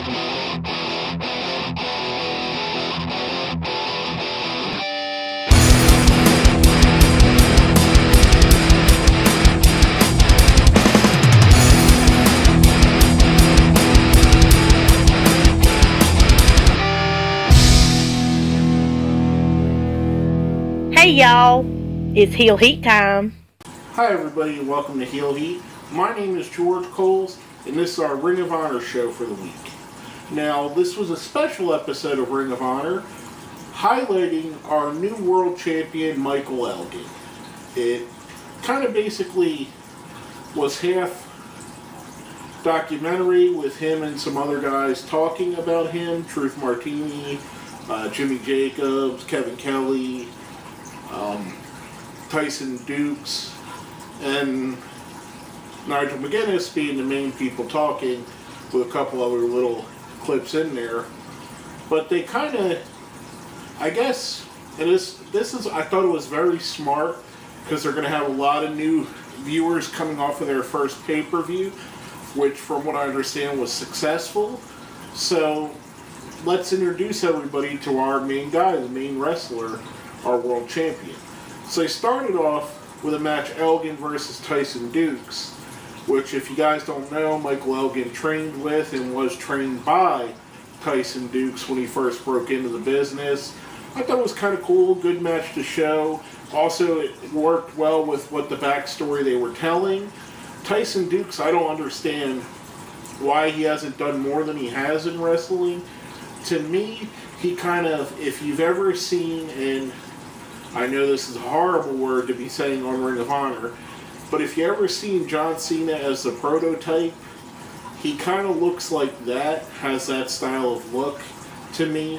Hey y'all, it's Heel Heat time. Hi everybody and welcome to Heel Heat. My name is George Coles and this is our Ring of Honor show for the week. Now this was a special episode of Ring of Honor highlighting our new world champion Michael Elgin. It kind of basically was half documentary with him and some other guys talking about him, Truth Martini, Jimmy Jacobs, Kevin Kelly, Tyson Dukes, and Nigel McGuinness being the main people talking with a couple other little clips in there. But they kind of, I guess, and I thought it was very smart because they're going to have a lot of new viewers coming off of their first pay-per-view, which from what I understand was successful. So let's introduce everybody to our main guy, the main wrestler, our world champion. So they started off with a match, Elgin versus Tyson Dukes, which if you guys don't know, Michael Elgin trained with and was trained by Tyson Dukes when he first broke into the business. I thought it was kind of cool, good match to show. Also, it worked well with what the backstory they were telling. Tyson Dukes, I don't understand why he hasn't done more than he has in wrestling. To me, he kind of, if you've ever seen, and I know this is a horrible word to be saying on Ring of Honor, but if you ever seen John Cena as the prototype, he kind of looks like that, has that style of look to me.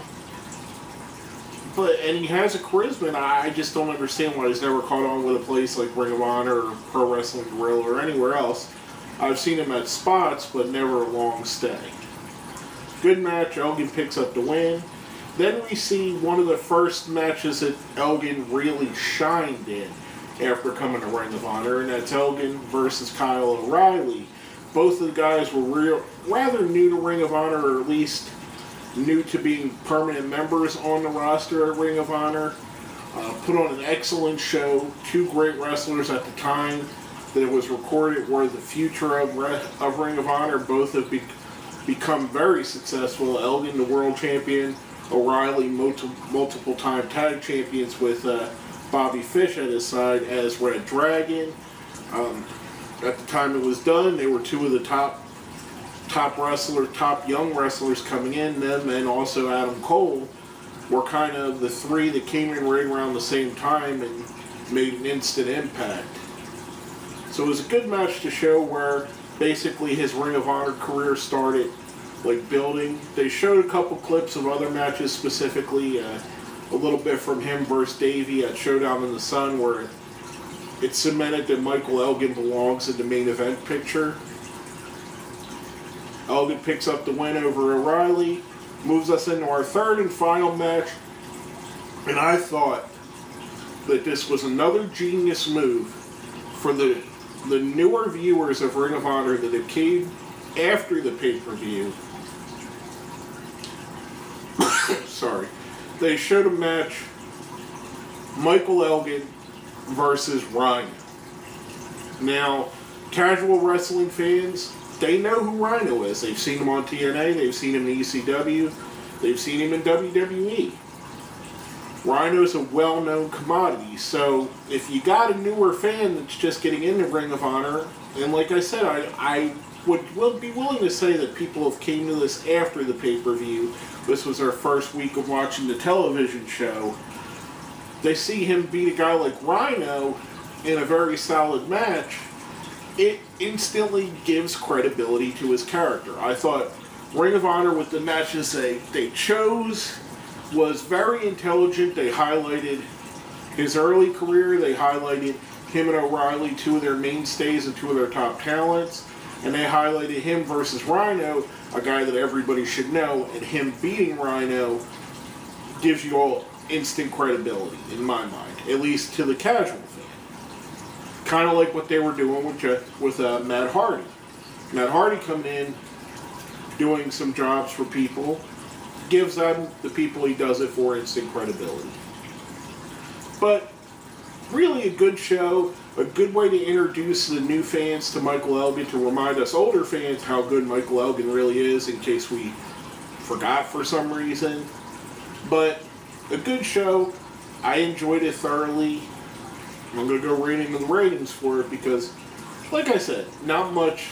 And he has a charisma, and I just don't understand why he's never caught on with a place like Ring of Honor or Pro Wrestling Guerrilla or anywhere else. I've seen him at spots, but never a long stay. Good match, Elgin picks up the win. Then we see one of the first matches that Elgin really shined in after coming to Ring of Honor, and that's Elgin versus Kyle O'Reilly. Both of the guys were rather new to Ring of Honor, or at least new to being permanent members on the roster at Ring of Honor. Put on an excellent show. Two great wrestlers at the time that it was recorded were the future of Ring of Honor. Both have become very successful. Elgin, the world champion. O'Reilly, multiple-time tag champions with Bobby Fish at his side as Red Dragon. At the time it was done, they were two of the top young wrestlers coming in. Them and also Adam Cole were kind of the three that came in right around the same time and made an instant impact. So it was a good match to show where basically his Ring of Honor career started building. They showed a couple clips of other matches, specifically a little bit from him versus Davey at Showdown in the Sun, where it cemented that Michael Elgin belongs in the main event picture. Elgin picks up the win over O'Reilly, moves us into our third and final match, and I thought that this was another genius move for the newer viewers of Ring of Honor that have came after the pay-per-view. Sorry. They showed a match, Michael Elgin versus Rhino. Now, casual wrestling fans, they know who Rhino is. They've seen him on TNA, they've seen him in ECW, they've seen him in WWE. Rhino's a well-known commodity, so if you got a newer fan that's just getting into Ring of Honor, and like I said, I would be willing to say that people have came to this after the pay-per-view. This was our first week of watching the television show. They see him beat a guy like Rhino in a very solid match. It instantly gives credibility to his character. I thought Ring of Honor, with the matches they chose, was very intelligent. They highlighted his early career. They highlighted him and O'Reilly, two of their mainstays and two of their top talents. And they highlighted him versus Rhino, a guy that everybody should know, and him beating Rhino gives you all instant credibility, in my mind, at least to the casual fan. Kind of like what they were doing with Matt Hardy. Matt Hardy coming in doing some jobs for people, gives them, the people he does it for, instant credibility. But really a good show, a good way to introduce the new fans to Michael Elgin, to remind us older fans how good Michael Elgin really is in case we forgot for some reason. But a good show. I enjoyed it thoroughly. I'm going to go rating the ratings for it because, like I said, not much,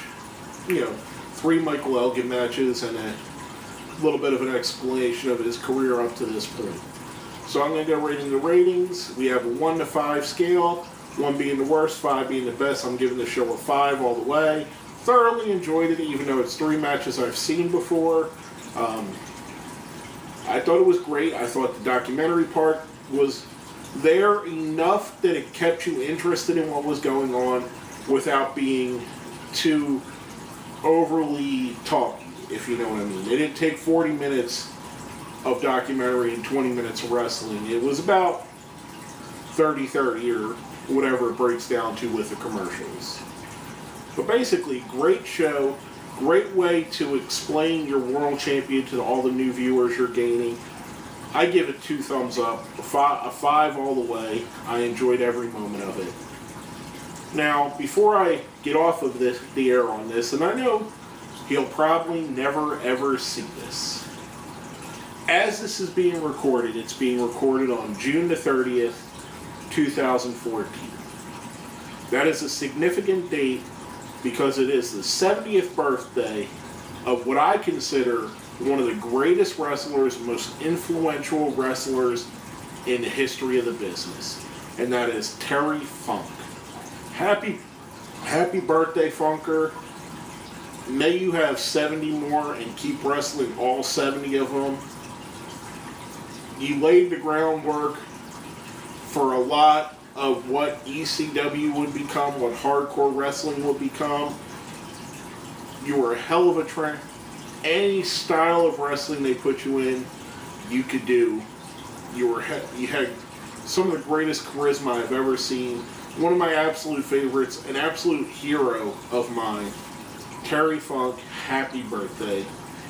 3 Michael Elgin matches and a little bit of an explanation of his career up to this point. So I'm going to go rating the ratings. We have a 1 to 5 scale, 1 being the worst, 5 being the best. I'm giving the show a 5 all the way. Thoroughly enjoyed it, even though it's 3 matches I've seen before. I thought it was great. I thought the documentary part was there enough that it kept you interested in what was going on without being too overly talky, if you know what I mean. It didn't take 40 minutes of documentary and 20 minutes of wrestling. It was about 30-30 or whatever it breaks down to with the commercials. But basically, great show. Great way to explain your world champion to all the new viewers you're gaining. I give it 2 thumbs up, a 5 all the way. I enjoyed every moment of it. Now, before I get off of the air on this, and I know he'll probably never ever see this. As this is being recorded, it's being recorded on June the 30th, 2014. That is a significant date because it is the 70th birthday of what I consider one of the greatest wrestlers, most influential wrestlers in the history of the business. And that is Terry Funk. Happy birthday, Funker. May you have 70 more and keep wrestling all 70 of them. You laid the groundwork for a lot of what ECW would become, what hardcore wrestling would become. You were a hell of a trainer. Any style of wrestling they put you in, you could do. You had some of the greatest charisma I've ever seen. One of my absolute favorites, an absolute hero of mine, Terry Funk. Happy birthday.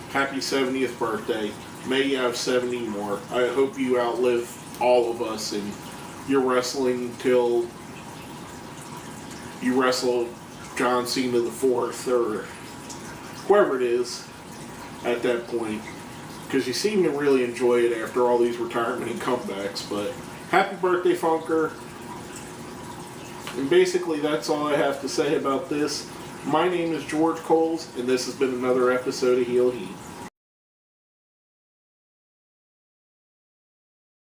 Happy 70th birthday. May you have 70 more. I hope you outlive all of us and you're wrestling till you wrestle John Cena the 4th or whoever it is at that point, because you seem to really enjoy it after all these retirement and comebacks. But happy birthday, Funker. And basically that's all I have to say about this. My name is George Coles, and this has been another episode of Heel Heat.